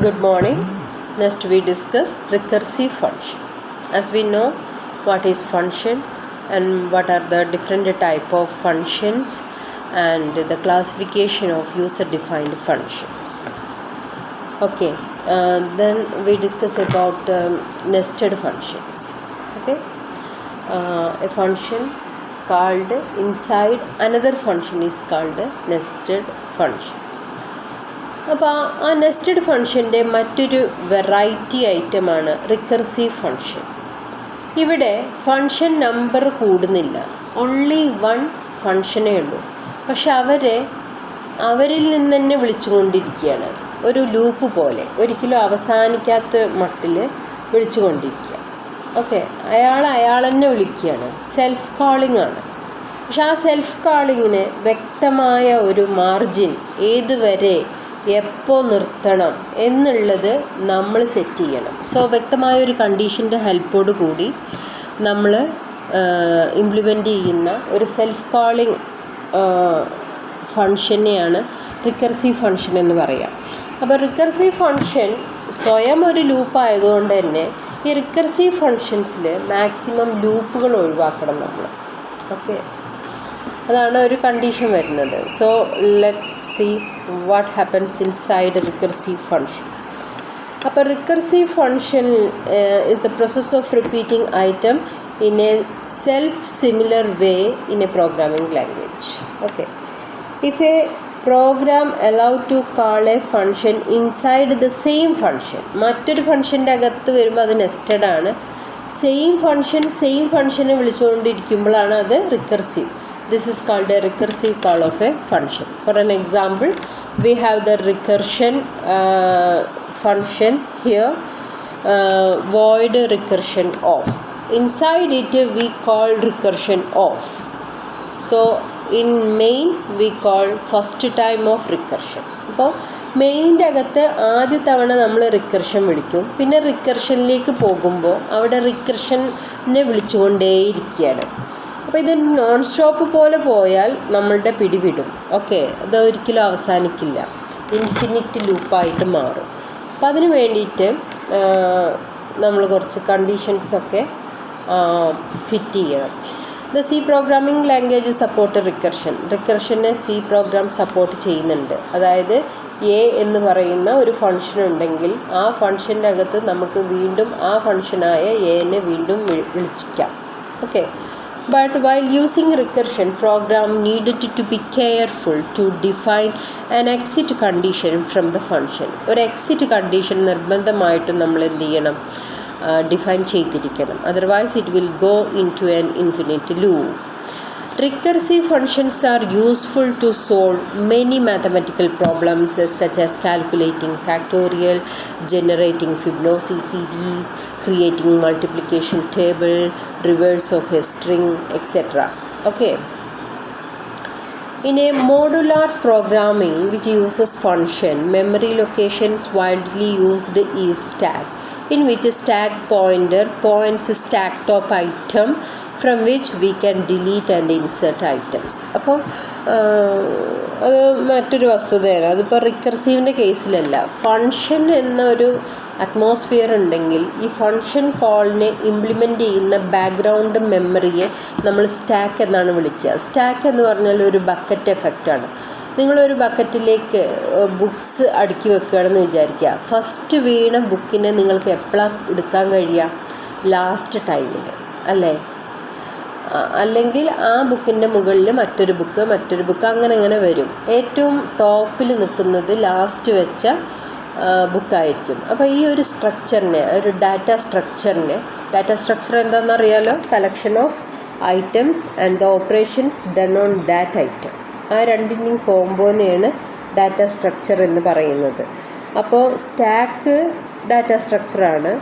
Good morning. Next we discuss recursive function. As we know what is function and what are the different type of functions and the classification of user defined functions. Okay, then we discuss about nested functions. Okay, a function called inside another function is called nested functions. അപ്പോൾ ആ nested ഫംഗ്ഷൻ്റെ മറ്റൊരു variety ഐറ്റമാണ് recursive function. ഇവിടെ function number കൂടുന്നില്ല, only one ഫംഗ്ഷനേ ഉള്ളൂ. പക്ഷെ അവരിൽ നിന്ന് തന്നെ വിളിച്ചുകൊണ്ടിരിക്കുകയാണ്, ഒരു ലൂപ്പ് പോലെ, ഒരിക്കലും അവസാനിക്കാത്ത മട്ടിൽ വിളിച്ചുകൊണ്ടിരിക്കുക. ഓക്കെ, അയാൾ തന്നെ വിളിക്കുകയാണ്, സെൽഫ് കോളിംഗ് ആണ്. പക്ഷെ ആ സെൽഫ് കോളിങ്ങിന് വ്യക്തമായ ഒരു മാർജിൻ, ഏതുവരെ എപ്പോൾ നിർത്തണം എന്നുള്ളത് നമ്മൾ സെറ്റ് ചെയ്യണം. സോ വ്യക്തമായ ഒരു കണ്ടീഷൻ്റെ ഹെൽപ്പോട് കൂടി നമ്മൾ ഇംപ്ലിമെൻ്റ് ചെയ്യുന്ന ഒരു സെൽഫ് കോളിംഗ് ഫംഗ്ഷനെയാണ് റിക്കർസീവ് ഫംഗ്ഷൻ എന്ന് പറയാം. അപ്പോൾ റിക്കർസീവ് ഫംഗ്ഷൻ സ്വയം ഒരു ലൂപ്പായതുകൊണ്ട് തന്നെ ഈ റിക്കർസീവ് ഫംഗ്ഷൻസിൽ മാക്സിമം ലൂപ്പുകൾ ഒഴിവാക്കണം നമ്മൾ. ഓക്കെ, അതാണ് ഒരു കണ്ടീഷൻ വരുന്നത്. So let's see what happens inside a recursive function. അപ്പോൾ recursive function is the process of repeating item in a self similar way in a programming language. Okay, if a program allow to call a function inside the same function, മറ്റൊരു ഫംഗ്ഷൻ്റെ അകത്ത് വരുമ്പോൾ അത് nested ആണ്. Same ഫംഗ്ഷനെ വിളിച്ചുകൊണ്ടിരിക്കുമ്പോഴാണ് അത് recursive. This is called a recursive call of a function. For an example, we have the recursion function here, void recursion of. Inside it we call recursion of. So in main we call first time of recursion. അപ്പോൾ മെയിനിൻ്റെ അകത്ത് ആദ്യ തവണ നമ്മൾ recursion വിളിക്കും, പിന്നെ റിക്കർഷനിലേക്ക് പോകുമ്പോൾ അവിടെ റിക്കർഷനെ വിളിച്ചുകൊണ്ടേയിരിക്കുകയാണ്. അപ്പോൾ ഇത് നോൺ സ്റ്റോപ്പ് പോലെ പോയാൽ നമ്മളുടെ പിടിവിടും. ഓക്കെ, അത് ഒരിക്കലും അവസാനിക്കില്ല, ഇൻഫിനിറ്റ് ലൂപ്പായിട്ട് മാറും. അപ്പം അതിന് വേണ്ടിയിട്ട് നമ്മൾ കുറച്ച് കണ്ടീഷൻസൊക്കെ ഫിറ്റ് ചെയ്യണം. The C programming language support റിക്കർഷനെ സി പ്രോഗ്രാം സപ്പോർട്ട് ചെയ്യുന്നുണ്ട്. അതായത് എ എന്ന് പറയുന്ന ഒരു ഫംഗ്ഷൻ ഉണ്ടെങ്കിൽ ആ ഫംഗ്ഷൻ്റെ അകത്ത് നമുക്ക് വീണ്ടും ആ ഫംഗ്ഷനായ എനെ വീണ്ടും വിളിക്കാം. Okay, but while using recursion, program needed to be careful to define an exit condition from the function. ഒരു എക്സിറ്റ് കണ്ടീഷൻ നിർബന്ധമായിട്ടും നമ്മൾ എന്ത് ചെയ്യണം, ഡിഫൈൻ ചെയ്തിരിക്കണം. Otherwise it will go into an infinite loop. Recursive functions are useful to solve many mathematical problems such as calculating factorial, generating Fibonacci series, creating multiplication table, reverse of a string, etc. Okay. In a modular programming which uses function, memory locations widely used is stack, in which a stack pointer points a stack top item from which we can delete and insert items. അപ്പോൾ അത് മറ്റൊരു വസ്തുതയാണ്. അതിപ്പോൾ റിക്കർസീവിൻ്റെ കേസിലല്ല. Function എന്നൊരു atmosphere ഉണ്ടെങ്കിൽ ഈ function കോളിനെ implement ചെയ്യുന്ന background മെമ്മറിയെ നമ്മൾ സ്റ്റാക്ക് എന്നാണ് വിളിക്കുക. സ്റ്റാക്ക് എന്ന് പറഞ്ഞാൽ ഒരു ബക്കറ്റ് എഫക്റ്റാണ്. നിങ്ങളൊരു ബക്കറ്റിലേക്ക് ബുക്സ് അടുക്കി വെക്കുകയാണെന്ന് വിചാരിക്കുക. ഫസ്റ്റ് വീണ ബുക്കിനെ നിങ്ങൾക്ക് എപ്പോഴാണ് എടുക്കാൻ കഴിയുക? ലാസ്റ്റ് ടൈമിൽ അല്ലേ? അല്ലെങ്കിൽ ആ ബുക്കിൻ്റെ മുകളിൽ മറ്റൊരു ബുക്ക് അങ്ങനെ വരും. ഏറ്റവും ടോപ്പിൽ നിൽക്കുന്നത് ലാസ്റ്റ് വെച്ച ബുക്കായിരിക്കും. അപ്പോൾ ഈ ഒരു സ്ട്രക്ചറിനെ, ഒരു ഡാറ്റ സ്ട്രക്ചർ എന്താണെന്നറിയാലോ? Collection of items and the operations done on that item. ആ രണ്ടിൻ്റെയും കോമ്പോനെയാണ് ഡാറ്റ സ്ട്രക്ചർ എന്ന് പറയുന്നത്. അപ്പോൾ സ്റ്റാക്ക് ഡാറ്റ സ്ട്രക്ചറാണ്.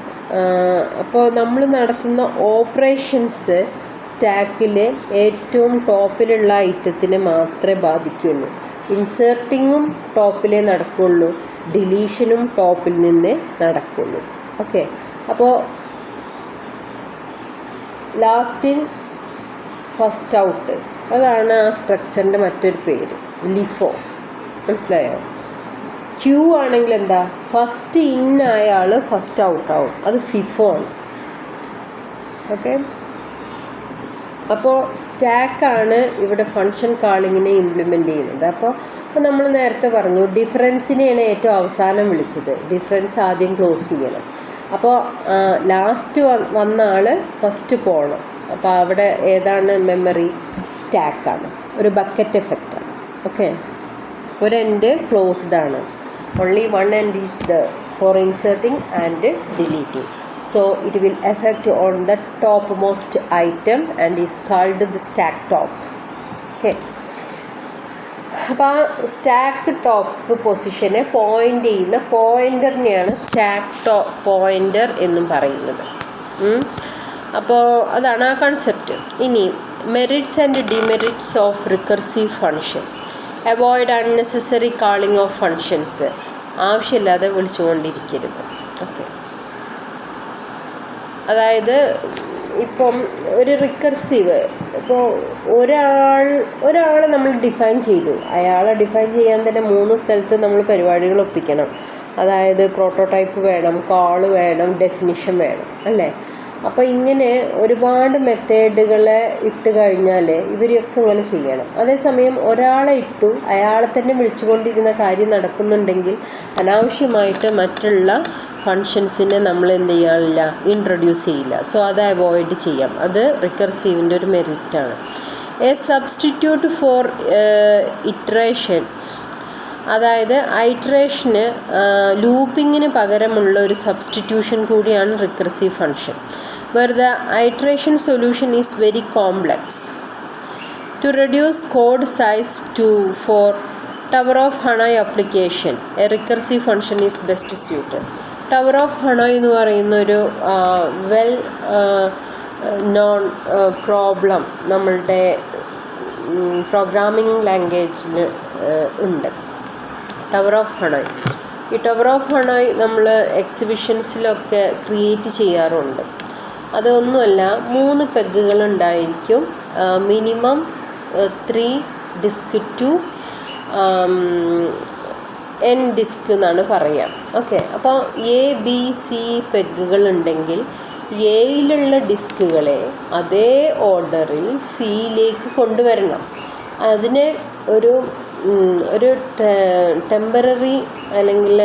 അപ്പോൾ നമ്മൾ നടത്തുന്ന ഓപ്പറേഷൻസ് സ്റ്റാക്കിലെ ഏറ്റവും ടോപ്പിലുള്ള ഐറ്റത്തിനെ മാത്രമേ ബാധിക്കുള്ളൂ. ഇൻസേർട്ടിങ്ങും ടോപ്പിലേ നടക്കുള്ളൂ, ഡിലീഷനും ടോപ്പിൽ നിന്നേ നടക്കുള്ളൂ. ഓക്കെ, അപ്പോൾ ലാസ്റ്റ് ഇൻ ഫസ്റ്റ് ഔട്ട്, അതാണ് ആ സ്ട്രക്ചറിൻ്റെ മറ്റൊരു പേര്, ലിഫോ. മനസ്സിലായോ? ക്യൂ ആണെങ്കിൽ എന്താ, ഫസ്റ്റ് ഇൻ ആയ ആൾ ഫസ്റ്റ് ഔട്ടാവും, അത് ഫിഫോ ആണ്. ഓക്കെ, അപ്പോൾ സ്റ്റാക്കാണ് ഇവിടെ ഫങ്ഷൻ കാളിങ്ങിനെ ഇംപ്ലിമെൻ്റ് ചെയ്യുന്നത്. അപ്പോൾ നമ്മൾ നേരത്തെ പറഞ്ഞു ഡിഫറൻസിനെയാണ് ഏറ്റവും അവസാനം വിളിച്ചത്. ഡിഫറൻസ് ആദ്യം ക്ലോസ് ചെയ്യണം. അപ്പോൾ ലാസ്റ്റ് വന്ന ആൾ ഫസ്റ്റ് പോകണം. അപ്പോൾ അവിടെ ഏതാണ് മെമ്മറി? സ്റ്റാക്കാണ്. ഒരു ബക്കറ്റ് എഫക്റ്റാണ്. ഓക്കെ, ഒരു എൻഡ് ക്ലോസ്ഡ് ആണ്. Only one end is the for inserting and deleting. So it will affect on the topmost item and is called the stack top. Okay, അപ്പോൾ ആ സ്റ്റാക്ക് ടോപ്പ് പൊസിഷനെ പോയിൻ്റ് ചെയ്യുന്ന പോയിൻ്ററിനെയാണ് stack top pointer എന്നും പറയുന്നത്. അപ്പോൾ അതാണ് ആ concept. ഇനി merits and demerits of recursive function. Avoid unnecessary calling of functions. ആവശ്യമില്ലാതെ വിളിച്ചുകൊണ്ടിരിക്കരുത്. ഓക്കെ, അതായത് ഇപ്പം ഒരു റിക്കർസീവ്, ഇപ്പോൾ ഒരാളെ നമ്മൾ ഡിഫൈൻ ചെയ്തു. അയാളെ ഡിഫൈൻ ചെയ്യാൻ തന്നെ 3 സ്ഥലത്ത് നമ്മൾ പരിപാടികൾ ഒപ്പിക്കണം. അതായത് പ്രോട്ടോടൈപ്പ് വേണം, കോൾ വേണം, ഡെഫിനിഷൻ വേണം, അല്ലേ? അപ്പോൾ ഇങ്ങനെ ഒരുപാട് മെത്തേഡുകളെ ഇട്ട് കഴിഞ്ഞാൽ ഇവരൊക്കെ ഇങ്ങനെ ചെയ്യണം. അതേസമയം ഒരാളെ ഇട്ടു, അയാളെ തന്നെ വിളിച്ചുകൊണ്ടിരുന്ന കാര്യം നടക്കുന്നുണ്ടെങ്കിൽ അനാവശ്യമായിട്ട് മറ്റുള്ള ഫങ്ഷൻസിനെ നമ്മൾ എന്ത് ചെയ്യാറില്ല, ഇൻട്രൊഡ്യൂസ് ചെയ്യില്ല. സോ അത് അവോയ്ഡ് ചെയ്യാം. അത് റിക്കർസീവിൻ്റെ ഒരു മെറിറ്റാണ്. എ സബ്സ്റ്റിറ്റ്യൂട്ട് ഫോർ ഇറ്ററേഷൻ, അതായത് ഐറ്ററേഷന് ലൂപ്പിങ്ങിന് പകരമുള്ള ഒരു സബ്സ്റ്റിറ്റ്യൂഷൻ കൂടിയാണ് recursive function. where the iteration solution is very complex. To reduce code size for Tower of Hanoi application, a recursive function is best suited. Tower of Hanoi എന്ന് പറയുന്ന ഒരു well known problem നമ്മളുടെ programming ലാംഗ്വേജിൽ ഉണ്ട്. Tower of Hanoi. ഈ tower of ഹണോയ് നമ്മൾ എക്സിബിഷൻസിലൊക്കെ create ചെയ്യാറുണ്ട്. അതൊന്നുമല്ല, 3 പെഗുകളുണ്ടായിരിക്കും. Minimum 3 disk to n disk എന്നാണ് പറയുക. ഓക്കെ, അപ്പോൾ ABC പെഗുകളുണ്ടെങ്കിൽ എയിലുള്ള ഡിസ്കുകളെ അതേ ഓർഡറിൽ സിയിലേക്ക് കൊണ്ടുവരണം. അതിനെ ഒരു ടെമ്പററി അല്ലെങ്കിൽ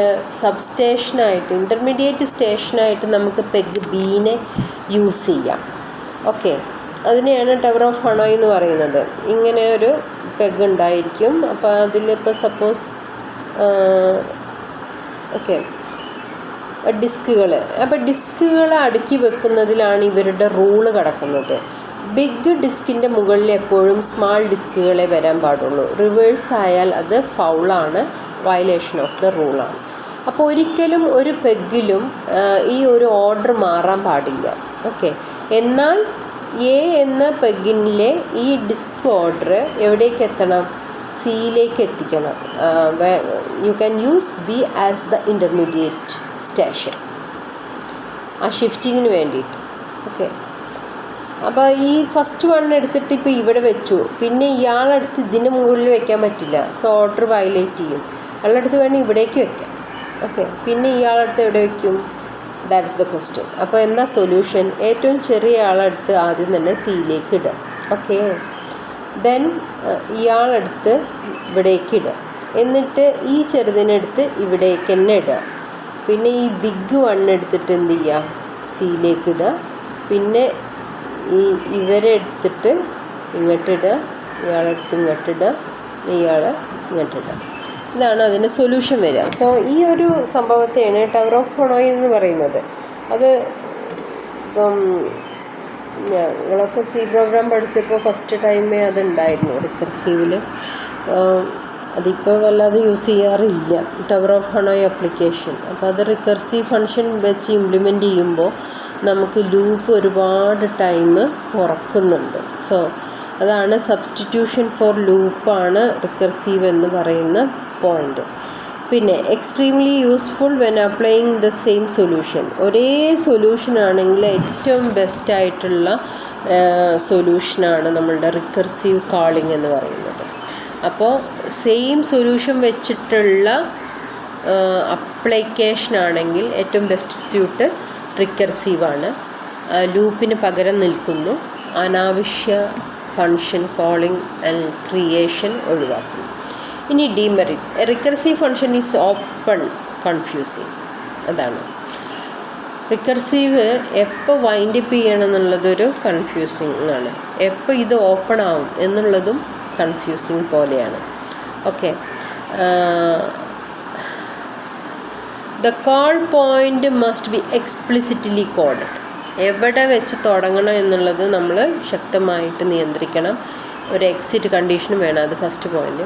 സബ്സ്റ്റേഷനായിട്ട്, ഇൻ്റർമീഡിയറ്റ് സ്റ്റേഷനായിട്ട് നമുക്ക് പെഗ് ബീനെ യൂസ് ചെയ്യാം. ഓക്കെ, അതിനെയാണ് ടവർ ഓഫ് ഹണോയ് എന്ന് പറയുന്നത്. ഇങ്ങനെ ഒരു പെഗ് ഉണ്ടായിരിക്കും. അപ്പോൾ അതിലിപ്പോൾ സപ്പോസ് ഓക്കെ ഡിസ്കുകൾ, അപ്പോൾ ഡിസ്കുകൾ അടുക്കി വെക്കുന്നതിലാണ് ഇവരുടെ റൂള് കിടക്കുന്നത്. ബിഗ് ഡിസ്കിൻ്റെ മുകളിൽ എപ്പോഴും സ്മാൾ ഡിസ്കുകളെ വരാൻ പാടുള്ളൂ. റിവേഴ്സ് ആയാൽ അത് ഫൗളാണ്, വയലേഷൻ ഓഫ് ദ റൂളാണ്. അപ്പോൾ ഒരിക്കലും ഒരു പെഗിലും ഈ ഒരു ഓർഡർ മാറാൻ പാടില്ല. ഓക്കെ, എന്നാൽ എ എന്ന പെഗിനിലെ ഈ ഡിസ്ക് ഓർഡർ എവിടേക്ക് എത്തണം? സിയിലേക്ക് എത്തിക്കണം. You can use B as the intermediate station ആ ഷിഫ്റ്റിങ്ങിന് വേണ്ടിയിട്ട്. ഓക്കെ, അപ്പോൾ ഈ ഫസ്റ്റ് വൺ എടുത്തിട്ട് ഇപ്പോൾ ഇവിടെ വെച്ചു, പിന്നെ ഇയാളടുത്ത് ഇതിന് മുകളിൽ വെക്കാൻ പറ്റില്ല. സോ ഓർഡർ വയലേറ്റ് ചെയ്യും. അയാളടുത്ത് വേണമെങ്കിൽ ഇവിടേക്ക് വെക്കാം. ഓക്കെ, പിന്നെ ഇയാളടുത്ത് എവിടെ വയ്ക്കും? That's the question. അപ്പോൾ എന്താ സൊല്യൂഷൻ? ഏറ്റവും ചെറിയ ആളടുത്ത് ആദ്യം തന്നെ സിയിലേക്ക് ഇടുക. ഓക്കെ, ദെൻ ഇയാളടുത്ത് ഇവിടേക്ക് ഇടുക. എന്നിട്ട് ഈ ചെറുതിനെടുത്ത് ഇവിടേക്ക് തന്നെ ഇടുക. പിന്നെ ഈ ബിഗ് വൺ എടുത്തിട്ട് എന്ത് ചെയ്യുക? സിയിലേക്ക് ഇടുക. പിന്നെ ഇവരെ എടുത്തിട്ട് ഇങ്ങോട്ടിടുക, ഇയാളെടുത്ത് ഇങ്ങോട്ടിടുക, ഇയാൾ ഇങ്ങോട്ടിടുക. ഇതാണ് അതിൻ്റെ സൊല്യൂഷൻ വരിക. സോ ഈ ഒരു സംഭവത്തെയാണ് ടവർ ഓഫ് ഹണോയ് എന്ന് പറയുന്നത്. അത് ഇപ്പം ഞങ്ങളൊക്കെ സി പ്രോഗ്രാം പഠിച്ചപ്പോൾ ഫസ്റ്റ് ടൈമേ അതുണ്ടായിരുന്നു റിക്കർസീവിൽ. അതിപ്പോൾ വല്ലാതെ യൂസ് ചെയ്യാറില്ല ടവർ ഓഫ് ഹണോയ് ആപ്ലിക്കേഷൻ. അപ്പോൾ അത് റിക്കർസീവ് ഫങ്ഷൻ വെച്ച് ഇംപ്ലിമെൻറ്റ് ചെയ്യുമ്പോൾ നമുക്ക് ലൂപ്പ് ഒരുപാട് ടൈം കുറക്കുന്നുണ്ട്. സോ അതാണ് സബ്സ്റ്റിറ്റ്യൂഷൻ ഫോർ ലൂപ്പാണ് റിക്കർസീവ് എന്ന് പറയുന്ന പോയിൻ്റ്. പിന്നെ extremely useful when applying the same solution. ഒരേ സൊല്യൂഷനാണെങ്കിൽ ഏറ്റവും ബെസ്റ്റായിട്ടുള്ള സൊല്യൂഷനാണ് നമ്മളുടെ റിക്കർസീവ് കാളിംഗ് എന്ന് പറയുന്നത്. അപ്പോൾ സെയിം സൊല്യൂഷൻ വെച്ചിട്ടുള്ള അപ്ലിക്കേഷൻ ആണെങ്കിൽ ഏറ്റവും ബെസ്റ്റ് സ്യൂട്ട് റിക്കർസീവാണ്. ലൂപ്പിന് പകരം നിൽക്കുന്നു. അനാവശ്യ ഫങ്ഷൻ കോളിംഗ് ആൻഡ് ക്രിയേഷൻ ഒഴിവാക്കുന്നു. ഇനി demerits. A recursive function is open confusing. അതാണ് റിക്കർസീവ്. എപ്പോൾ വൈൻഡപ്പ് ചെയ്യണം എന്നുള്ളതൊരു കൺഫ്യൂസിങ് ആണ്. എപ്പോൾ ഇത് ഓപ്പൺ ആവും എന്നുള്ളതും കൺഫ്യൂസിങ് പോലെയാണ്. Okay. The call point must be explicitly coded. എവിടെ വെച്ച് തുടങ്ങണം എന്നുള്ളത് നമ്മൾ ശക്തമായിട്ട് നിയന്ത്രിക്കണം. ഒരു എക്സിറ്റ് കണ്ടീഷനും വേണം. അത് first point.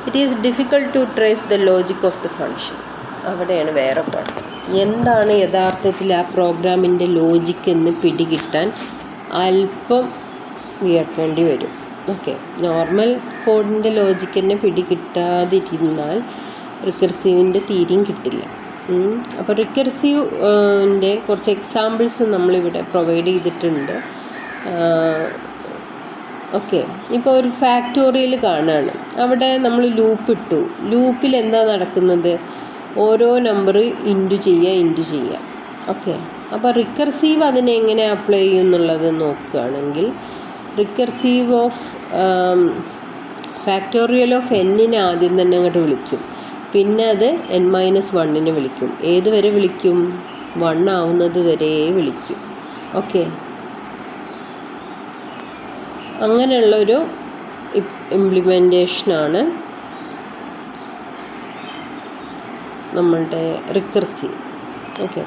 It is difficult to trace the logic of the function. അവിടെയാണ് വേറെ പാട്. എന്താണ് യഥാർത്ഥത്തിൽ ആ പ്രോഗ്രാമിൻ്റെ ലോജിക് എന്ന് പിടികിട്ടാൻ അല്പം വിയർക്കേണ്ടി വരും. ഓക്കെ. നോർമൽ കോഡിൻ്റെ ലോജിക്ക് തന്നെ പിടികിട്ടാതിരുന്നാൽ റിക്കർസീവിൻ്റെ തീരെയും കിട്ടില്ല. അപ്പോൾ റിക്കർസീവിൻ്റെ കുറച്ച് എക്സാമ്പിൾസ് നമ്മളിവിടെ പ്രൊവൈഡ് ചെയ്തിട്ടുണ്ട്. ഓക്കെ. ഇപ്പോൾ ഒരു ഫാക്ടോറിയൽ കാണുകയാണ്. അവിടെ നമ്മൾ ലൂപ്പ് ഇട്ടു. ലൂപ്പിൽ എന്താ നടക്കുന്നത്? ഓരോ നമ്പർ ഇൻറ്റു ചെയ്യുക. ഓക്കെ. അപ്പോൾ റിക്കർസീവ് അതിനെ എങ്ങനെ അപ്ലൈ ചെയ്യും എന്നുള്ളത് നോക്കുകയാണെങ്കിൽ റിക്കർസീവ് ഓഫ് ഫാക്ടോറിയൽ ഓഫ് എന്നിനെ ആദ്യം തന്നെ അങ്ങോട്ട് വിളിക്കും. പിന്നെ അത് n-1 വിളിക്കും. ഏത് വരെ വിളിക്കും? 1 ആവുന്നത് വരെ വിളിക്കും. ഓക്കെ. അങ്ങനെയുള്ളൊരു ഇംപ്ലിമെൻറ്റേഷനാണ് നമ്മളുടെ റിക്കർസീവ്. ഓക്കെ.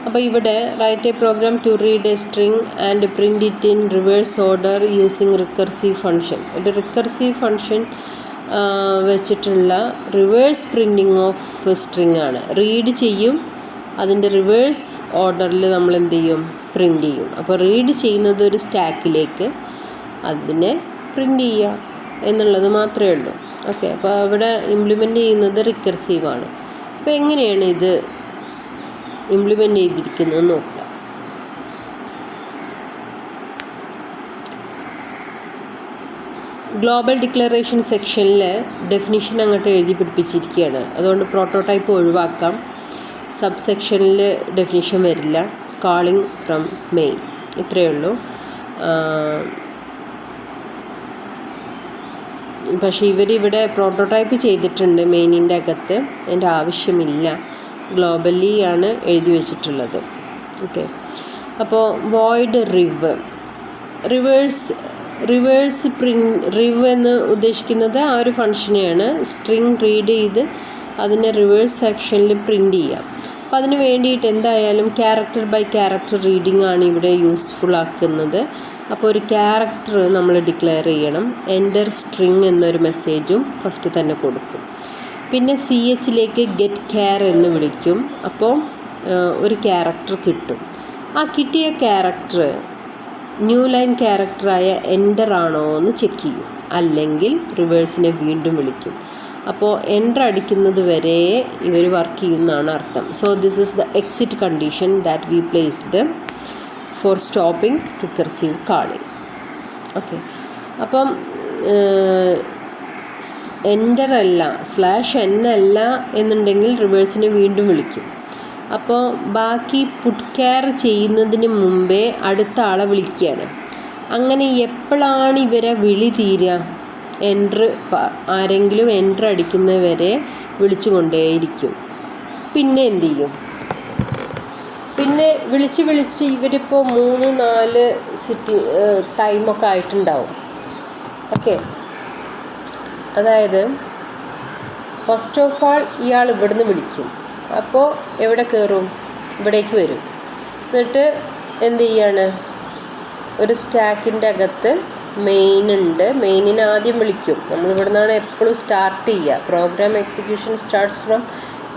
അപ്പോൾ ഇവിടെ write a program to read a string and print it in reverse order using recursive function. ഒരു റിക്കർസീവ് ഫങ്ഷൻ വെച്ചിട്ടുള്ള റിവേഴ്സ് പ്രിൻറ്റിങ് ഓഫ് സ്ട്രിങ് ആണ്. റീഡ് ചെയ്യും, അതിൻ്റെ റിവേഴ്സ് ഓർഡറിൽ നമ്മൾ എന്ത് ചെയ്യും? പ്രിൻ്റ് ചെയ്യും. അപ്പോൾ റീഡ് ചെയ്യുന്നത് ഒരു സ്റ്റാക്കിലേക്ക്, അതിനെ പ്രിൻ്റ് ചെയ്യുക എന്നുള്ളത് മാത്രമേ ഉള്ളൂ. ഓക്കെ. അപ്പോൾ അവിടെ ഇംപ്ലിമെൻ്റ് ചെയ്യുന്നത് റിക്കർസീവാണ്. അപ്പോൾ എങ്ങനെയാണ് ഇത് ഇംപ്ലിമെൻ്റ് ചെയ്തിരിക്കുന്നത് നോക്കുക. ഗ്ലോബൽ ഡിക്ലറേഷൻ സെക്ഷനിൽ ഡെഫിനിഷൻ അങ്ങോട്ട് എഴുതി പിടിപ്പിച്ചിരിക്കുകയാണ്. അതുകൊണ്ട് പ്രോട്ടോടൈപ്പ് ഒഴിവാക്കാം. സബ് സെക്ഷനിൽ ഡെഫിനിഷൻ വരില്ല. കാളിംഗ് ഫ്രം മെയിൻ, ഇത്രയേ ഉള്ളൂ. പക്ഷേ ഇവരിവിടെ പ്രോട്ടോടൈപ്പ് ചെയ്തിട്ടുണ്ട് മെയിനിൻ്റെ അകത്ത്. അതിൻ്റെ ആവശ്യമില്ല. ഗ്ലോബലി ആണ് എഴുതി വെച്ചിട്ടുള്ളത്. ഓക്കെ. അപ്പോൾ വോയിഡ് റിവേഴ്സ് റിവ് എന്ന് ഉദ്ദേശിക്കുന്നത് ആ ഒരു ഫങ്ഷനെയാണ്. സ്ട്രിങ് റീഡ് ചെയ്ത് അതിനെ റിവേഴ്സ് സെക്ഷനിൽ പ്രിൻ്റ് ചെയ്യാം. അപ്പോൾ അതിന് വേണ്ടിയിട്ട് എന്തായാലും ക്യാരക്ടർ ബൈ ക്യാരക്ടർ റീഡിംഗ് ആണ് ഇവിടെ യൂസ്ഫുൾ ആക്കുന്നത്. അപ്പോൾ ഒരു ക്യാരക്ടർ നമ്മൾ ഡിക്ലെയർ ചെയ്യണം. എൻ്റർ സ്ട്രിങ് എന്നൊരു മെസ്സേജും ഫസ്റ്റ് തന്നെ കൊടുക്കും. പിന്നെ CHലേക്ക് ഗെറ്റ് ക്യാർ എന്ന് വിളിക്കും. അപ്പോൾ ഒരു ക്യാരക്ടർ കിട്ടും. ആ കിട്ടിയ ക്യാരക്ടർ ന്യൂ ലൈൻ ക്യാരക്ടറായ എൻ്റർ ആണോ എന്ന് ചെക്ക് ചെയ്യും. അല്ലെങ്കിൽ റിവേഴ്സിനെ വീണ്ടും വിളിക്കും. അപ്പോൾ എൻ്റർ അടിക്കുന്നത് വരെ ഇവർ വർക്ക് ചെയ്യുന്നതാണ് അർത്ഥം. So this is the exit condition that we placed for stopping recursive calling. Okay. അപ്പം എൻ്റർ അല്ല /n അല്ല എന്നുണ്ടെങ്കിൽ റിവേഴ്സിനെ വീണ്ടും വിളിക്കും. അപ്പോൾ ബാക്കി പുട്ട് ക്യാർ ചെയ്യുന്നതിന് മുമ്പേ അടുത്ത ആളെ വിളിക്കുകയാണ്. അങ്ങനെ എപ്പോഴാണ് ഇവരെ വിളി തീരുക? ആരെങ്കിലും എൻ്റർ അടിക്കുന്നവരെ വിളിച്ചു കൊണ്ടേയിരിക്കും. പിന്നെ എന്ത് ചെയ്യും? പിന്നെ വിളിച്ച് ഇവരിപ്പോൾ 3-4 ടൈമൊക്കെ ആയിട്ടുണ്ടാവും. ഓക്കെ. അതായത് ഫസ്റ്റ് ഓഫ് ആൾ ഇയാൾ ഇവിടുന്ന് വിളിക്കും. അപ്പോൾ എവിടെ കയറും? ഇവിടേക്ക് വരും. എന്നിട്ട് എന്ത് ചെയ്യാണ്? ഒരു സ്റ്റാക്കിൻ്റെ അകത്ത് മെയിൻ ഉണ്ട്. മെയിനിനെ ആദ്യം വിളിക്കും. നമ്മളിവിടെ നിന്നാണ് എപ്പോഴും സ്റ്റാർട്ട് ചെയ്യുക. Program execution starts from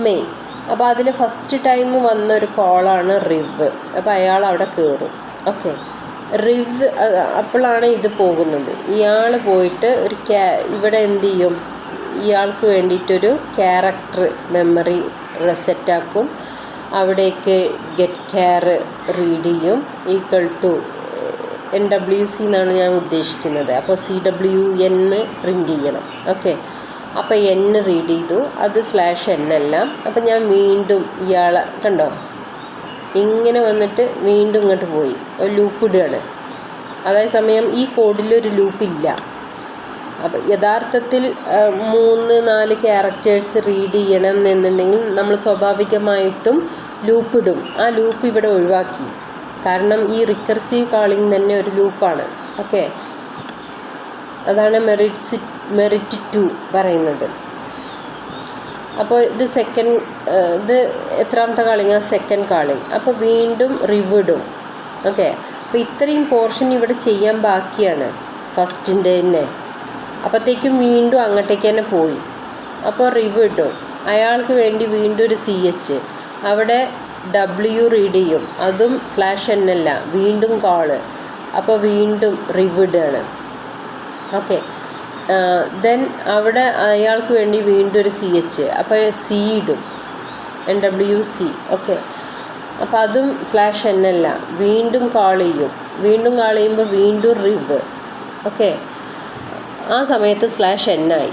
main. അപ്പോൾ അതിൽ ഫസ്റ്റ് ടൈം വന്നൊരു കോളാണ് റിവ്. അപ്പോൾ അയാൾ അവിടെ കയറും. ഓക്കെ. റിവ് അപ്പോഴാണ് ഇത് പോകുന്നത്. ഇയാൾ പോയിട്ട് ഇവിടെ എന്ത് ചെയ്യും? ഇയാൾക്ക് വേണ്ടിയിട്ടൊരു ക്യാരക്ടർ മെമ്മറി റെസെറ്റാക്കും. അവിടേക്ക് ഗെറ്റ് ക്യാർ റീഡ് ചെയ്യും. = NWC എന്നാണ് ഞാൻ ഉദ്ദേശിക്കുന്നത്. അപ്പോൾ CWN പ്രിൻ്റ് ചെയ്യണം. ഓക്കെ. അപ്പോൾ n റീഡ് ചെയ്തു, അത് /n അല്ല. അപ്പം ഞാൻ വീണ്ടും ഇയാളെ കണ്ടോ ഇങ്ങനെ വന്നിട്ട് വീണ്ടും ഇങ്ങോട്ട് പോയി ഒരു ലൂപ്പ് ഇടുകയാണ്. അതേസമയം ഈ കോഡിലൊരു ലൂപ്പില്ല. അപ്പം യഥാർത്ഥത്തിൽ 3-4 ക്യാരക്ടേഴ്സ് റീഡ് ചെയ്യണം എന്നുണ്ടെങ്കിൽ നമ്മൾ സ്വാഭാവികമായിട്ടും ലൂപ്പ് ഇടും. ആ ലൂപ്പ് ഇവിടെ ഒഴിവാക്കി. കാരണം ഈ റിക്കർസീവ് കാളിംഗ് തന്നെ ഒരു ലൂപ്പാണ്. ഓക്കെ, അതാണ് മെറിറ്റ് 2 പറയുന്നത്. അപ്പോൾ ഇത് ഇത് എത്രാമത്തെ കാളിംഗ്? Second calling. അപ്പോൾ വീണ്ടും റിവ് ഇടും. ഓക്കെ, അപ്പോൾ ഇത്രയും പോർഷൻ ഇവിടെ ചെയ്യാൻ ബാക്കിയാണ് ഫസ്റ്റിൻ്റെ തന്നെ. അപ്പോഴത്തേക്കും വീണ്ടും അങ്ങോട്ടേക്ക് തന്നെ പോയി. അപ്പോൾ റിവ് ഇടും. അയാൾക്ക് വേണ്ടി വീണ്ടും ഒരു CH, അവിടെ W റീഡ് ചെയ്യും, അതും /n അല്ല, വീണ്ടും കോള്. അപ്പോൾ വീണ്ടും റിവ് ഇടുകയാണ്. ഓക്കെ, ദെൻ അവിടെ അയാൾക്ക് വേണ്ടി വീണ്ടും ഒരു CH, അപ്പോൾ C ഇടും, NWC. ഓക്കെ, അപ്പോൾ അതും /n അല്ല, വീണ്ടും കോൾ ചെയ്യും. വീണ്ടും കോൾ ചെയ്യുമ്പോൾ വീണ്ടും റിവ്. ഓക്കെ, ആ സമയത്ത് /n ആയി.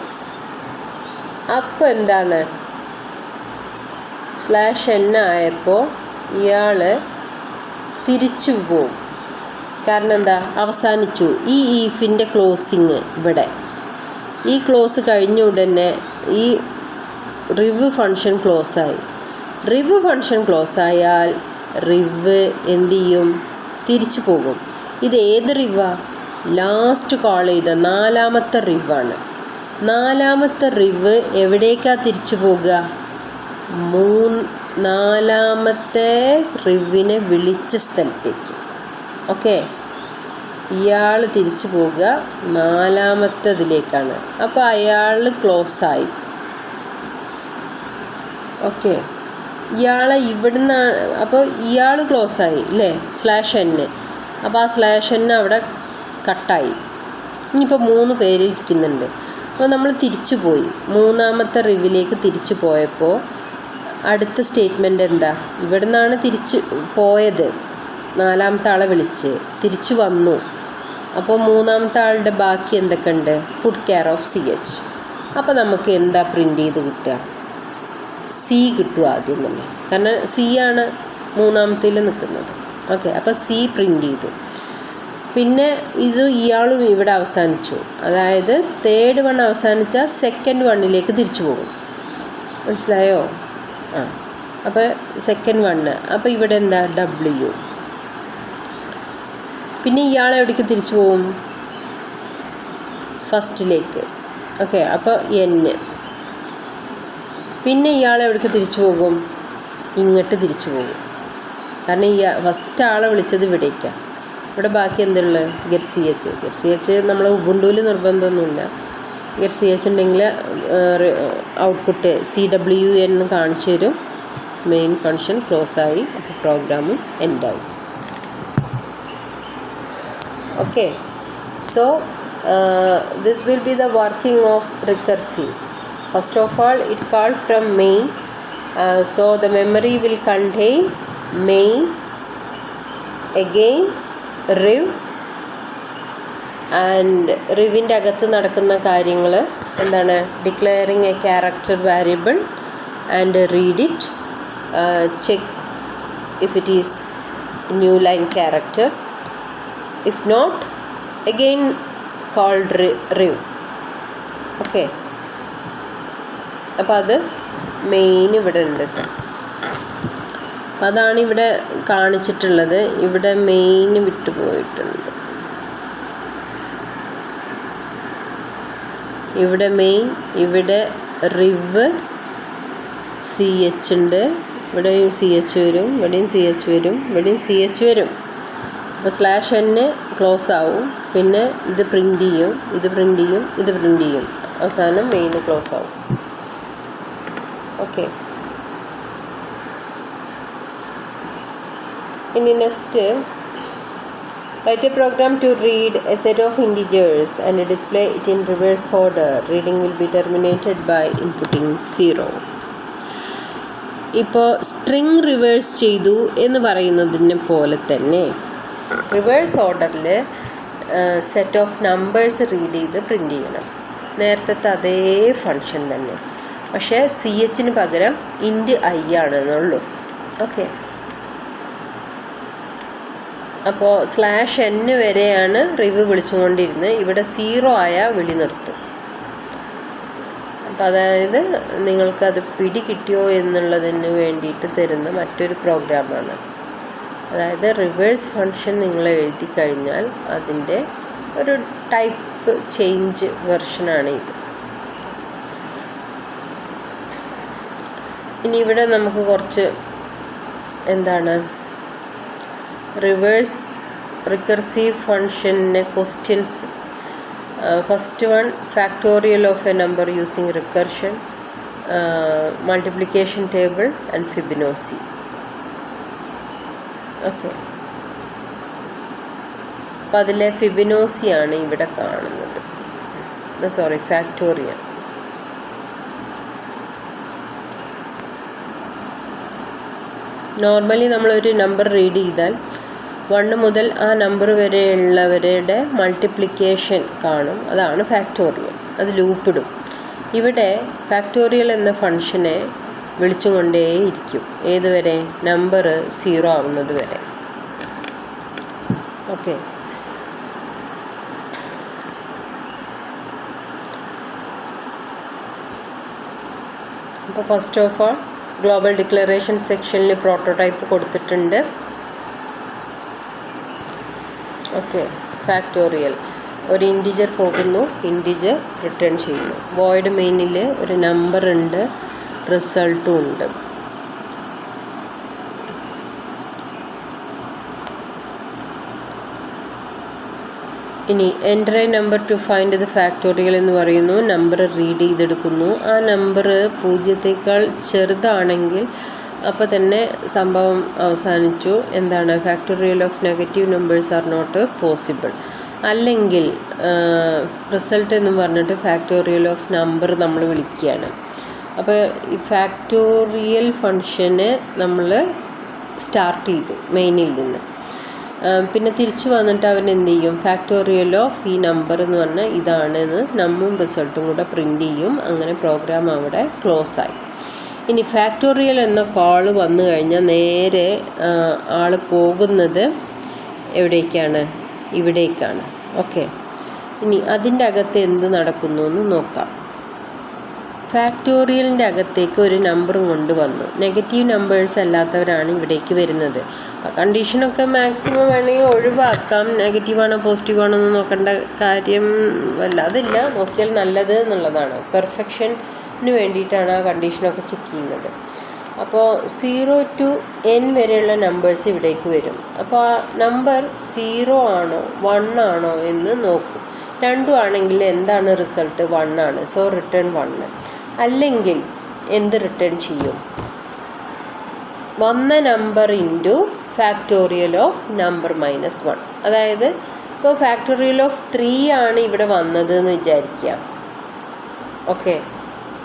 അപ്പോൾ എന്താണ് /n ആയപ്പോൾ ഇയാൾ തിരിച്ചു പോവും. കാരണം എന്താ, അവസാനിച്ചു ഈ ഈഫിൻ്റെ ക്ലോസിങ്. ഇവിടെ ഈ ക്ലോസ് കഴിഞ്ഞ ഉടനെ ഈ റിവ് ഫങ്ഷൻ ക്ലോസായി. റിവ് ഫങ്ഷൻ ക്ലോസ് ആയാൽ റിവ് എന്ത് ചെയ്യും? തിരിച്ചു പോകും. ഇത് ഏത് റിവാ? ലാസ്റ്റ് കോൾ ചെയ്ത 4ാമത്തെ റിവാണ്. 4ാമത്തെ റിവ് എവിടേക്കാണ് തിരിച്ചു പോകുക? 4ാമത്തെ റിവിനെ വിളിച്ച സ്ഥലത്തേക്ക്. ഓക്കെ, ഇയാൾ തിരിച്ചു പോകുക 4ാമത്തേതിലേക്കാണ്. അപ്പോൾ അയാൾ ക്ലോസായി. ഓക്കെ, ഇയാളെ ഇവിടുന്ന്, അപ്പോൾ ഇയാൾ ക്ലോസായി അല്ലേ, /n. അപ്പോൾ ആ /n അവിടെ കട്ടായി. ഇനിയിപ്പോൾ 3 പേര് ഇരിക്കുന്നുണ്ട്. അപ്പോൾ നമ്മൾ തിരിച്ചു പോയി 3ാമത്തെ റിവിലേക്ക് തിരിച്ചു പോയപ്പോൾ അടുത്ത സ്റ്റേറ്റ്മെൻറ്റ് എന്താ? ഇവിടെ നിന്നാണ് തിരിച്ച് പോയത്, 4ാമത്തെ ആളെ വിളിച്ച് തിരിച്ചു വന്നു. അപ്പോൾ 3ാമത്തെ ആളുടെ ബാക്കി എന്തൊക്കെ ഉണ്ട്? Put care of CH. അപ്പോൾ നമുക്ക് എന്താ പ്രിൻ്റ് ചെയ്ത് കിട്ടുക? C കിട്ടുക ആദ്യം തന്നെ, കാരണം C ആണ് 3ാമത്തേൽ നിൽക്കുന്നത്. ഓക്കെ, അപ്പോൾ C പ്രിൻ്റ് ചെയ്തു. പിന്നെ ഇയാളും ഇവിടെ അവസാനിച്ചു. അതായത് 3rd വൺ അവസാനിച്ചാൽ 2nd വണ്ണിലേക്ക് തിരിച്ചു പോകും. മനസ്സിലായോ? അപ്പോൾ 2nd വണ്ണ്. അപ്പോൾ ഇവിടെ എന്താ? W. പിന്നെ ഇയാൾ എവിടേക്ക് തിരിച്ചു പോകും? ഫസ്റ്റിലേക്ക്. ഓക്കെ, അപ്പോൾ N. പിന്നെ ഇയാൾ എവിടേക്ക് തിരിച്ചു പോകും? ഇങ്ങോട്ട് തിരിച്ചു പോകും. കാരണം ഫസ്റ്റ് ആളെ വിളിച്ചത് ഇവിടേക്കാണ്. ഇവിടെ ബാക്കി എന്തുള്ളത്? Get CH. നമ്മൾ ഉബുണ്ടുവിൽ നിർബന്ധമൊന്നുമില്ല. ഗെറ്റ് CH ഉണ്ടെങ്കിൽ ഔട്ട്പുട്ട് CW എന്ന് കാണിച്ചു തരും. മെയിൻ ഫങ്ഷൻ ക്ലോസ് ആയി. അപ്പോൾ പ്രോഗ്രാമും എൻഡായി. Okay, so this will be the working of recursive. First of all, it called from main. So the memory will contain main, again riv, and rivൻ്റെ അകത്ത് നടക്കുന്ന കാര്യങ്ങൾ എന്താണ്? Declaring A character variable and read it, check if it is new line character. If not, again called riv. Okay, അപ്പോൾ അത് main ഇവിടെ ഉണ്ട് കേട്ടോ. അപ്പോൾ അതാണ് ഇവിടെ കാണിച്ചിട്ടുള്ളത്. ഇവിടെ മെയിൻ വിട്ടുപോയിട്ടുണ്ട്. ഇവിടെ മെയിൻ, ഇവിടെ റിവ് CH ഉണ്ട്. ഇവിടെയും CH വരും, ഇവിടെയും CH വരും, ഇവിടെയും CH വരും. അപ്പോൾ /n ക്ലോസ് ആവും. പിന്നെ ഇത് പ്രിൻ്റ് ചെയ്യും, ഇത് പ്രിൻ്റ് ചെയ്യും, ഇത് പ്രിൻ്റ് ചെയ്യും. അവസാനം മെയിൻ ക്ലോസ് ആവും. ഓക്കെ, ഇനി next, write a program to read a set of integers and display it in reverse order. Reading will be terminated by inputting 0. ഇപ്പോൾ സ്ട്രിങ് റിവേഴ്സ് ചെയ്തു എന്ന് പറയുന്നതിനെ പോലെ തന്നെ റിവേഴ്സ് ഓർഡറിൽ സെറ്റ് ഓഫ് നമ്പേഴ്സ് റീഡ് ചെയ്ത് പ്രിൻ്റ് ചെയ്യണം. നേരത്തെ അതേ ഫങ്ഷൻ തന്നെ, പക്ഷേ CHന് പകരം int I ആണെന്നുള്ളൂ. ഓക്കെ, അപ്പോൾ /n വരെയാണ് റിവ് വിളിച്ചുകൊണ്ടിരുന്നത്. ഇവിടെ 0 ആയാൽ വിളി നിർത്തും. അപ്പോൾ അതായത് നിങ്ങൾക്കത് പിടി കിട്ടിയോ എന്നുള്ളതിന് വേണ്ടിയിട്ട് തരുന്ന മറ്റൊരു പ്രോഗ്രാമാണ്. അതായത് റിവേഴ്സ് ഫങ്ഷൻ നിങ്ങൾ എഴുതി കഴിഞ്ഞാൽ അതിൻ്റെ ഒരു ടൈപ്പ് ചേഞ്ച് വെർഷനാണ് ഇത്. ഇനി ഇവിടെ നമുക്ക് കുറച്ച് റിവേഴ്സ് റിക്കർസീവ് ഫങ്ഷന് questions. First one, factorial of a number using recursion, multiplication table and Fibonacci. Okay, അപ്പോൾ അതിലെ ഫിബിനോസിയാണ് ഇവിടെ കാണുന്നത്. ഫാക്ടോറിയൽ. നോർമലി നമ്മളൊരു നമ്പർ റീഡ് ചെയ്താൽ 1 മുതൽ ആ നമ്പർ വരെയുള്ളവരുടെ മൾട്ടിപ്ലിക്കേഷൻ കാണും. അതാണ് ഫാക്ടോറിയൽ. അത് ലൂപ്പിടും. ഇവിടെ ഫാക്ടോറിയൽ എന്ന ഫങ്ഷനെ വിളിച്ചുകൊണ്ടേയിരിക്കും. ഏതുവരെ? നമ്പർ 0 ആവുന്നത് വരെ. ഓക്കെ, അപ്പോൾ first of all global declaration സെക്ഷനിൽ പ്രോട്ടോടൈപ്പ് കൊടുത്തിട്ടുണ്ട്. ഓക്കെ, ഫാക്ടോറിയൽ ഒരു ഇൻറ്റിജർ പോകുന്നു, ഇൻറ്റിജർ റിട്ടേൺ ചെയ്യുന്നു. വോയിഡ് മെയിനിൽ ഒരു നമ്പർ ഉണ്ട്, റിസൾട്ടും ഉണ്ട്. ഇനി enter a number to find the factorial എന്ന് പറയുന്നു. നമ്പർ റീഡ് ചെയ്തെടുക്കുന്നു. ആ നമ്പർ 0-യേക്കാൾ ചെറുതാണെങ്കിൽ അപ്പോൾ തന്നെ സംഭവം അവസാനിച്ചു. Factorial of negative numbers are not possible. അല്ലെങ്കിൽ റിസൾട്ട് എന്ന് പറഞ്ഞിട്ട് ഫാക്ടോറിയൽ ഓഫ് നമ്പർ നമ്മൾ വിളിക്കുകയാണ്. അപ്പോൾ ഈ ഫാക്ടോറിയൽ ഫങ്ഷന് നമ്മൾ സ്റ്റാർട്ട് ചെയ്തു മെയിനിൽ നിന്ന്. പിന്നെ തിരിച്ചു വന്നിട്ട് അവൻ എന്ത് ചെയ്യും? ഫാക്ടോറിയൽ ഓഫ് ഈ നമ്പർ എന്ന് പറഞ്ഞാൽ ഇതാണെന്ന് നമ്മും റിസൾട്ടും കൂടെ പ്രിൻ്റ് ചെയ്യും. അങ്ങനെ പ്രോഗ്രാം അവിടെ ക്ലോസ് ആയി. ഇനി ഫാക്ടോറിയൽ എന്ന കോള് വന്നു കഴിഞ്ഞാൽ നേരെ ആൾ പോകുന്നത് എവിടേക്കാണ്? ഇവിടേക്കാണ്. ഓക്കെ, ഇനി അതിൻ്റെ അകത്ത് എന്ത് നടക്കുന്നു എന്ന് നോക്കാം. ഫാക്ടോറിയലിൻ്റെ അകത്തേക്ക് ഒരു നമ്പർ കൊണ്ടുവന്നു. നെഗറ്റീവ് നമ്പേഴ്സ് അല്ലാത്തവരാണ് ഇവിടേക്ക് വരുന്നത്. ആ കണ്ടീഷനൊക്കെ മാക്സിമം വേണമെങ്കിൽ ഒഴിവാക്കാം. നെഗറ്റീവാണോ പോസിറ്റീവാണോ എന്ന് നോക്കേണ്ട കാര്യം വല്ലാതില്ല. നോക്കിയാൽ നല്ലത് എന്നുള്ളതാണ്. പെർഫെക്ഷന് വേണ്ടിയിട്ടാണ് ആ കണ്ടീഷനൊക്കെ ചെക്ക് ചെയ്യുന്നത്. അപ്പോൾ 0 to n വരെയുള്ള നമ്പേഴ്സ് ഇവിടേക്ക് വരും. അപ്പോൾ ആ നമ്പർ 0 ആണോ 1 ആണോ എന്ന് നോക്കും. രണ്ടും ആണെങ്കിൽ എന്താണ് റിസൾട്ട്? 1 ആണ്. So return 1. അല്ലെങ്കിൽ എന്ത് റിട്ടേൺ ചെയ്യും? വന്ന number into factorial of number -1. അതായത് ഇപ്പോൾ ഫാക്ടോറിയൽ ഓഫ് 3 ആണ് ഇവിടെ വന്നത് എന്ന് വിചാരിക്കുക. ഓക്കെ,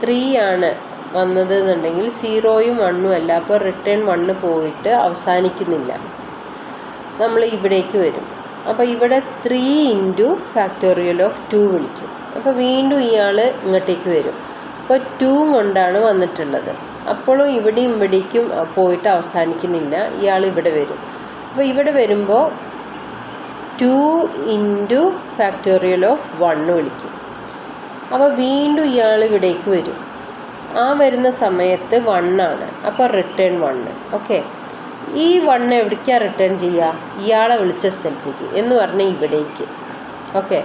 3 ആണ് വന്നത് എന്നുണ്ടെങ്കിൽ 0ഉം 1ഉം അല്ല. അപ്പോൾ റിട്ടേൺ 1 പോയിട്ട് അവസാനിക്കുന്നില്ല. നമ്മൾ ഇവിടേക്ക് വരും. അപ്പോൾ ഇവിടെ 3 ഇൻറ്റു ഫാക്ടോറിയൽ ഓഫ് 2 വിളിക്കും. അപ്പോൾ വീണ്ടും ഇയാൾ ഇങ്ങോട്ടേക്ക് വരും. അപ്പോൾ 2 കൊണ്ടാണ് വന്നിട്ടുള്ളത്. അപ്പോഴും ഇവിടെയും ഇവിടേക്കും പോയിട്ട് അവസാനിക്കുന്നില്ല. ഇയാൾ ഇവിടെ വരും. അപ്പോൾ ഇവിടെ വരുമ്പോൾ 2 ഇൻറ്റു ഫാക്ടോറിയൽ ഓഫ് 1 വിളിക്കും. അപ്പോൾ വീണ്ടും ഇയാൾ ഇവിടേക്ക് വരും. ആ വരുന്ന സമയത്ത് 1 ആണ്. അപ്പോൾ റിട്ടേൺ 1. ഓക്കെ, ഈ 1 എവിടേക്കാണ് റിട്ടേൺ ചെയ്യുക? ഇയാളെ വിളിച്ച സ്ഥലത്തേക്ക് എന്ന് പറഞ്ഞാൽ ഇവിടേക്ക്. ഓക്കെ,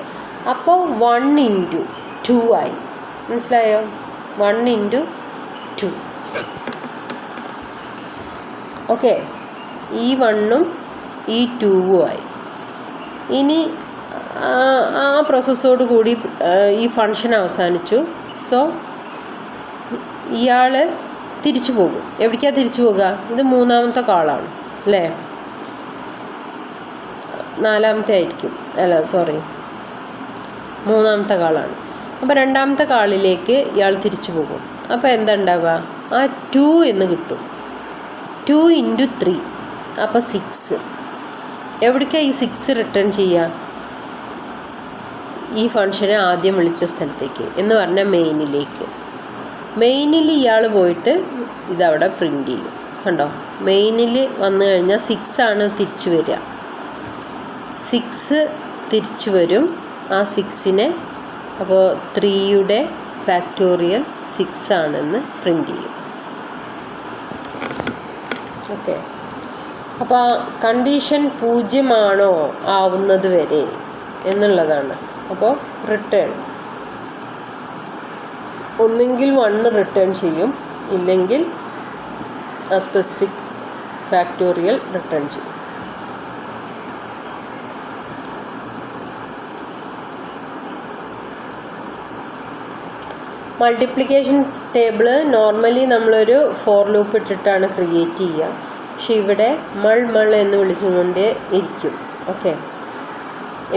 അപ്പോൾ 1 ഇൻറ്റു 2 ആയി. മനസ്സിലായോ? 1 ഇൻറ്റു 2. ഓക്കെ, ഈ 1ഉം ഈ 2ഉം ആയി. ഇനി ആ പ്രോസസ്സോട് കൂടി ഈ ഫങ്ഷൻ അവസാനിച്ചു. സോ ഇയാൾ തിരിച്ചു പോകും. എവിടേക്കാണ് തിരിച്ചു പോകുക? ഇത് 3ാമത്തെ കാളാണ് അല്ലേ? 4ാമത്തെ ആയിരിക്കും. അല്ല, സോറി, 3ാമത്തെ കാളാണ്. അപ്പോൾ 2ാമത്തെ കാളിലേക്ക് ഇയാൾ തിരിച്ചു പോകും. അപ്പോൾ എന്താ ഉണ്ടാവുക? ആ 2 എന്ന് കിട്ടും. 2 ഇൻറ്റു 3 അപ്പോൾ 6. എവിടേക്കാണ് ഈ 6 റിട്ടേൺ ചെയ്യുക? ഈ ഫംഗ്ഷനെ ആദ്യം വിളിച്ച സ്ഥലത്തേക്ക് എന്ന് പറഞ്ഞാൽ മെയിനിലേക്ക്. മെയിനിൽ ഇയാൾ പോയിട്ട് ഇതവിടെ പ്രിൻ്റ് ചെയ്യും. കണ്ടോ, മെയിനിൽ വന്നു കഴിഞ്ഞാൽ 6 ആണ് തിരിച്ചു വരിക. 6 തിരിച്ചു വരും. ആ 6നെ അപ്പോൾ 3യുടെ ഫാക്ടോറിയൽ 6 ആണെന്ന് പ്രിൻ്റ് ചെയ്യും. ഓക്കെ, അപ്പോൾ കണ്ടീഷൻ 0 ആവുന്നത് വരെ എന്നുള്ളതാണ്. അപ്പോൾ റിട്ടേൺ ഒന്നെങ്കിൽ 1 റിട്ടേൺ ചെയ്യും, ഇല്ലെങ്കിൽ ആ സ്പെസിഫിക് ഫാക്ടോറിയൽ റിട്ടേൺ ചെയ്യും. മൾട്ടിപ്ലിക്കേഷൻസ് ടേബിൾ നോർമലി നമ്മളൊരു ഫോർ ലൂപ്പ് ഇട്ടിട്ടാണ് ക്രിയേറ്റ് ചെയ്യുക. പക്ഷെ ഇവിടെ മൾ എന്ന് വിളിച്ചുകൊണ്ട് ഇരിക്കും. ഓക്കെ,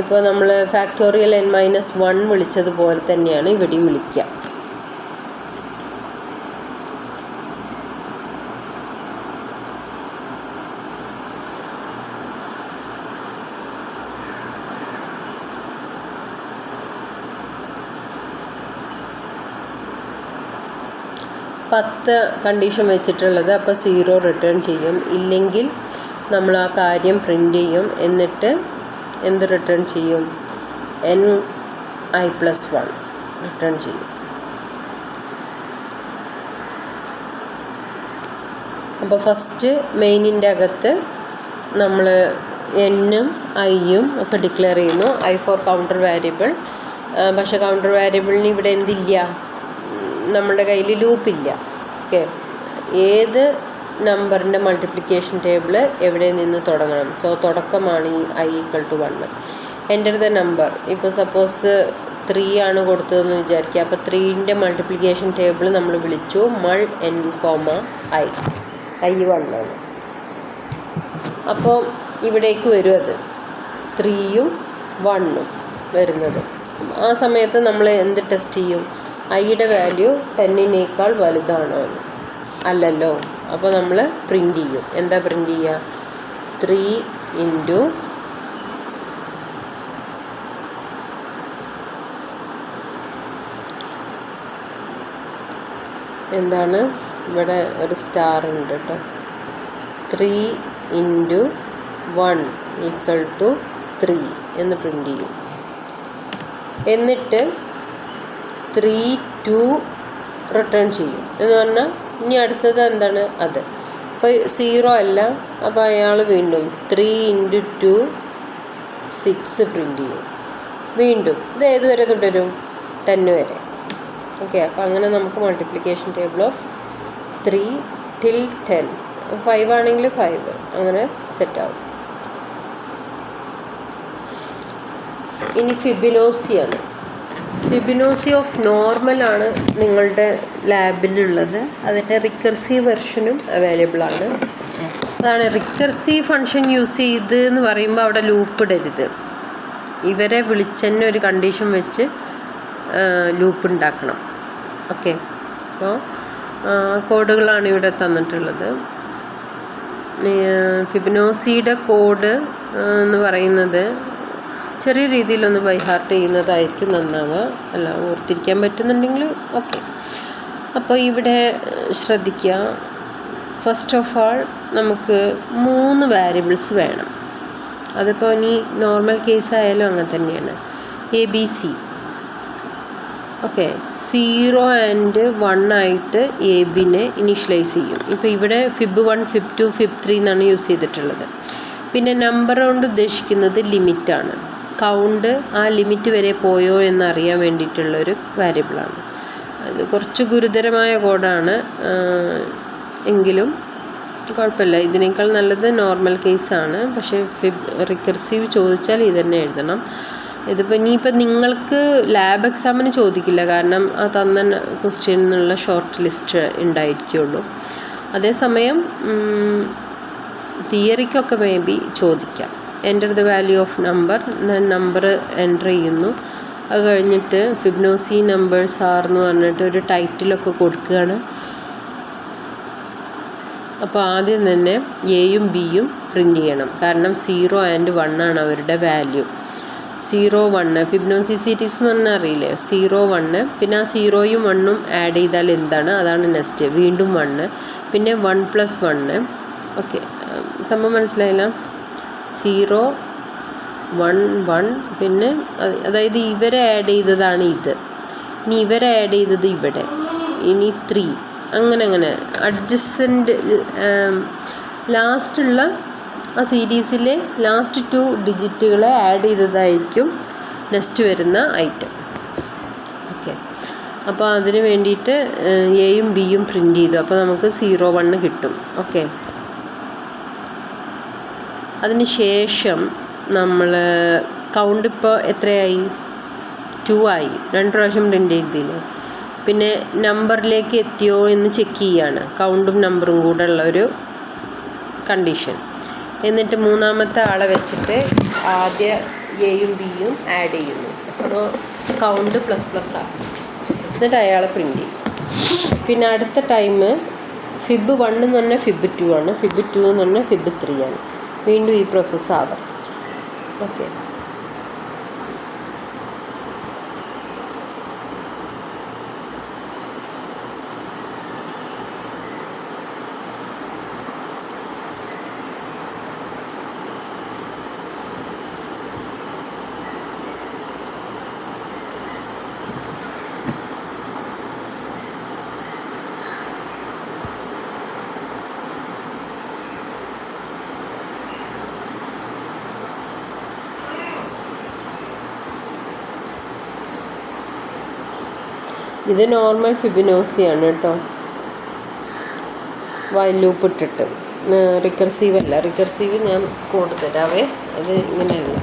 ഇപ്പോൾ നമ്മൾ ഫാക്ടോറിയൽ n-1 വിളിച്ചതുപോലെ തന്നെയാണ് ഇവിടെയും വിളിക്കുക. കണ്ടീഷൻ വെച്ചിട്ടുള്ളത്. അപ്പോൾ 0 റിട്ടേൺ ചെയ്യും, ഇല്ലെങ്കിൽ നമ്മൾ ആ കാര്യം പ്രിൻ്റ് ചെയ്യും. എന്നിട്ട് എന്ത് റിട്ടേൺ ചെയ്യും? n(i+1) റിട്ടേൺ ചെയ്യും. അപ്പോൾ ഫസ്റ്റ് മെയിനിൻ്റെ അകത്ത് നമ്മൾ n-ഉം i-യും ഒക്കെ ഡിക്ലെയർ ചെയ്യുന്നു. i for counter variable. പക്ഷേ കൗണ്ടർ വേരിയബിളിന് ഇവിടെ എന്തില്ല, നമ്മുടെ കയ്യിൽ ലൂപ്പില്ല. ഓക്കെ, ഏത് നമ്പറിൻ്റെ മൾട്ടിപ്ലിക്കേഷൻ ടേബിൾ എവിടെ നിന്ന് തുടങ്ങണം? സോ തുടക്കമാണ് ഈ i=1. Enter the number. ഇപ്പോൾ സപ്പോസ് 3 ആണ് കൊടുത്തതെന്ന് വിചാരിക്കുക. അപ്പോൾ 3ൻ്റെ മൾട്ടിപ്ലിക്കേഷൻ ടേബിൾ നമ്മൾ വിളിച്ചു മൾ n, i 1 ആണ്. അപ്പോൾ ഇവിടേക്ക് വരും അത് 3യും 1ഉം വരുന്നത്. ആ സമയത്ത് നമ്മൾ എന്ത് ടെസ്റ്റ് ചെയ്യും? ഐയുടെ വാല്യൂ 10-നേക്കാൾ വലുതാണോ? അല്ലല്ലോ. അപ്പോൾ നമ്മൾ പ്രിൻ്റ് ചെയ്യും. എന്താ പ്രിൻ്റ് ചെയ്യുക? 3 ഇൻറ്റു എന്താണ്, ഇവിടെ ഒരു സ്റ്റാർ ഉണ്ട് കേട്ടോ. 3 ഇൻറ്റു 1 = 3 എന്ന് പ്രിൻ്റ് ചെയ്യും. എന്നിട്ട് 3 റിട്ടേൺ ചെയ്യും. എന്ന് പറഞ്ഞാൽ ഇനി അടുത്തത് എന്താണ്? അത്. അപ്പോൾ 0 അല്ല. അപ്പോൾ അയാൾ വീണ്ടും 3 ഇൻറ്റു 2 6 പ്രിൻ്റ് ചെയ്യും. വീണ്ടും ഇത് ഏതുവരെ തുടരും? 10 വരെ. ഓക്കെ, അപ്പോൾ അങ്ങനെ നമുക്ക് മൾട്ടിപ്ലിക്കേഷൻ ടേബിൾ ഓഫ് 3 till 10. 5 ആണെങ്കിൽ 5 അങ്ങനെ സെറ്റാവും. ഇനി ഫിബിനോസിയാണ്. ഫിബിനോസി ഓഫ് നോർമലാണ് നിങ്ങളുടെ ലാബിലുള്ളത്. അതിൻ്റെ റിക്കർസീവ് വെർഷനും അവൈലബിൾ ആണ്. അതാണ് റിക്കർസീവ് ഫംഗ്ഷൻ യൂസ് ചെയ്ത് എന്ന് പറയുമ്പോൾ അവിടെ ലൂപ്പ് ഇടരുത്. ഇവരെ വിളിച്ചെന്നെ ഒരു കണ്ടീഷൻ വെച്ച് ലൂപ്പ് ഉണ്ടാക്കണം. ഓക്കെ, അപ്പോൾ കോഡുകളാണ് ഇവിടെ തന്നിട്ടുള്ളത്. ഫിബിനോസിയുടെ കോഡ് എന്ന് പറയുന്നത് ചെറിയ രീതിയിലൊന്ന് ബൈ ഹാർട്ട് ചെയ്യുന്നതായിരിക്കും നന്നാവുക. അല്ല, ഓർത്തിരിക്കാൻ പറ്റുന്നുണ്ടെങ്കിൽ ഓക്കെ. അപ്പോൾ ഇവിടെ ശ്രദ്ധിക്കുക, ഫസ്റ്റ് ഓഫ് ആൾ നമുക്ക് 3 വേരിയബിൾസ് വേണം. അതിപ്പോൾ ഇനി നോർമൽ കേസായാലും അങ്ങനെ തന്നെയാണ്. ABC. ഓക്കെ, 0 and 1 ആയിട്ട് ABനെ ഇനീഷ്യലൈസ് ചെയ്യും. ഇപ്പോൾ ഇവിടെ fib1, fib2, fib3 എന്നാണ് യൂസ് ചെയ്തിട്ടുള്ളത്. പിന്നെ നമ്പർ കൊണ്ട് ഉദ്ദേശിക്കുന്നത് ലിമിറ്റാണ്. കൗണ്ട് ആ ലിമിറ്റ് വരെ പോയോ എന്നറിയാൻ വേണ്ടിയിട്ടുള്ളൊരു വേരിയബിളാണ്. അത് കുറച്ച് ഗുരുതരമായ കോഡാണ്, എങ്കിലും കുഴപ്പമില്ല. ഇതിനേക്കാൾ നല്ലത് നോർമൽ കേസാണ്. പക്ഷേ റിക്കർസീവ് ചോദിച്ചാൽ ഇതന്നെ എഴുതണം. ഇതിപ്പോൾ ഇനിയിപ്പോൾ നിങ്ങൾക്ക് ലാബ് എക്സാമിന് ചോദിക്കില്ല, കാരണം ആ തന്ന ക്വസ്റ്റ്യൻ എന്നുള്ള ഷോർട്ട് ലിസ്റ്റ് ഉണ്ടായിരിക്കുള്ളൂ. അതേസമയം തിയറിക്കൊക്കെ മേ ബി ചോദിക്കാം. Enter the value of number enter ചെയ്യുന്നു. അത് കഴിഞ്ഞിട്ട് ഫിബിനോസി നമ്പേഴ്സ് ആർ എന്ന് പറഞ്ഞിട്ട് ഒരു ടൈറ്റിലൊക്കെ കൊടുക്കുകയാണ്. അപ്പോൾ ആദ്യം തന്നെ എയും ബിയും പ്രിൻ്റ് ചെയ്യണം, കാരണം 0 and 1 ആണ് അവരുടെ വാല്യൂ. 0 1 ഫിബൊനാച്ചി സീരീസ് എന്ന് പറഞ്ഞാൽ അറിയില്ലേ 0 1 പിന്നെ ആ 0യും 1ഉം ആഡ് ചെയ്താൽ എന്താണ് അതാണ് നെക്സ്റ്റ് വീണ്ടും 1 പിന്നെ 1 + 1 ഓക്കെ സംഭവം മനസ്സിലായില്ല 0 1 1 പിന്നെ അതായത് ഇവരെ ആഡ് ചെയ്തതാണ് ഇത് ഇനി ഇവരെ ആഡ് ചെയ്തത് ഇവിടെ ഇനി 3 അങ്ങനെ അഡ്ജസൻ്റ് ലാസ്റ്റുള്ള ആ സീരീസിലെ ലാസ്റ്റ് 2 ഡിജിറ്റുകളെ ആഡ് ചെയ്തതായിരിക്കും നെക്സ്റ്റ് വരുന്ന ഐറ്റം ഓക്കെ അപ്പോൾ അതിന് വേണ്ടിയിട്ട് എയും ബിയും പ്രിൻ്റ് ചെയ്തു അപ്പോൾ നമുക്ക് 0 1 കിട്ടും ഓക്കെ അതിന് ശേഷം നമ്മൾ കൗണ്ട് ഇപ്പോൾ എത്രയായി 2 ആയി 2 പ്രാവശ്യം പ്രിൻ്റ് ചെയ്തില്ലേ പിന്നെ നമ്പറിലേക്ക് എത്തിയോ എന്ന് ചെക്ക് ചെയ്യാണ് കൗണ്ടും നമ്പറും കൂടെ ഉള്ള ഒരു കണ്ടീഷൻ എന്നിട്ട് മൂന്നാമത്തെ ആളെ വെച്ചിട്ട് ആദ്യ എയും ബിയും ആഡ് ചെയ്യുന്നു അപ്പോൾ കൗണ്ട് ++ ആണ് എന്നിട്ട് അയാളെ പ്രിൻ്റ് ചെയ്യും പിന്നെ അടുത്ത ടൈം ഫിബ് 1 എന്ന് പറഞ്ഞാൽ ഫിബ് 2 ആണ് ഫിബ് 2 എന്ന് പറഞ്ഞാൽ ഫിബ് 3 ആണ് വീണ്ടും ഈ പ്രോസസ്സ് ആവർത്തിക്കും ഓക്കെ ഇത് നോർമൽ ഫിബൊനാച്ചി ആണ് കേട്ടോ വൈൽ ലൂപ്പ് ഇട്ടിട്ട് റിക്കർസീവ് അല്ല റിക്കർസീവ് ഞാൻ കോഡ് തരാവേ അത് ഇങ്ങനെയല്ല